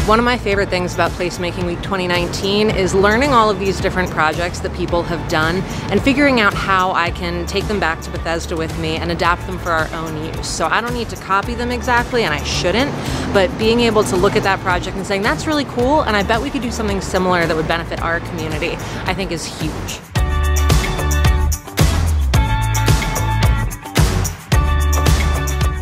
One of my favorite things about Placemaking Week 2019 is learning all of these different projects that people have done and figuring out how I can take them back to Bethesda with me and adapt them for our own use. So I don't need to copy them exactly, and I shouldn't, but being able to look at that project and saying, that's really cool, and I bet we could do something similar that would benefit our community, I think is huge.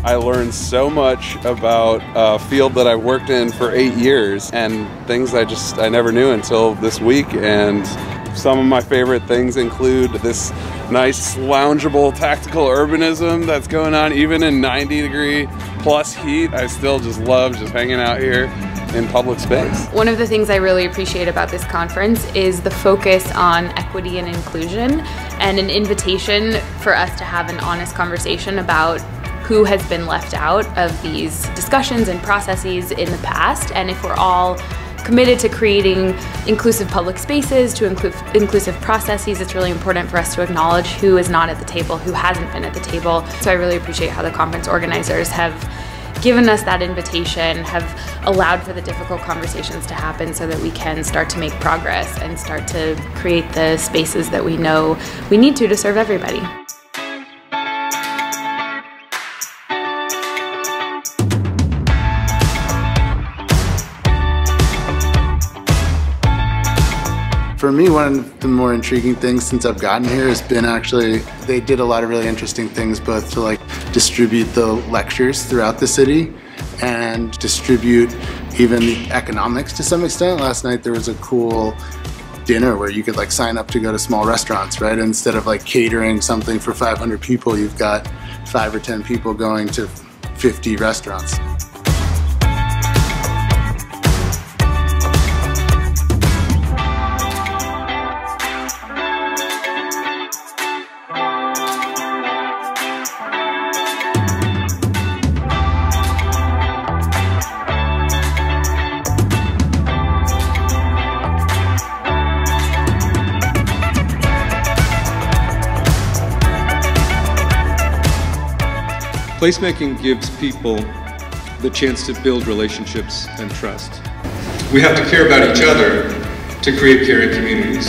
I learned so much about a field that I worked in for 8 years and things I never knew until this week. And some of my favorite things include this nice loungeable tactical urbanism that's going on even in 90-degree+ heat. I still just love just hanging out here in public space. One of the things I really appreciate about this conference is the focus on equity and inclusion, and an invitation for us to have an honest conversation about who has been left out of these discussions and processes in the past. And if we're all committed to creating inclusive public spaces, to inclusive processes, it's really important for us to acknowledge who is not at the table, who hasn't been at the table. So I really appreciate how the conference organizers have given us that invitation, have allowed for the difficult conversations to happen so that we can start to make progress and start to create the spaces that we know we need to serve everybody. For me, one of the more intriguing things since I've gotten here has been actually, they did a lot of really interesting things, both to distribute the lectures throughout the city and distribute even the economics to some extent. Last night there was a cool dinner where you could sign up to go to small restaurants, right? Instead of catering something for 500 people, you've got 5 or 10 people going to 50 restaurants. Placemaking gives people the chance to build relationships and trust. We have to care about each other to create caring communities.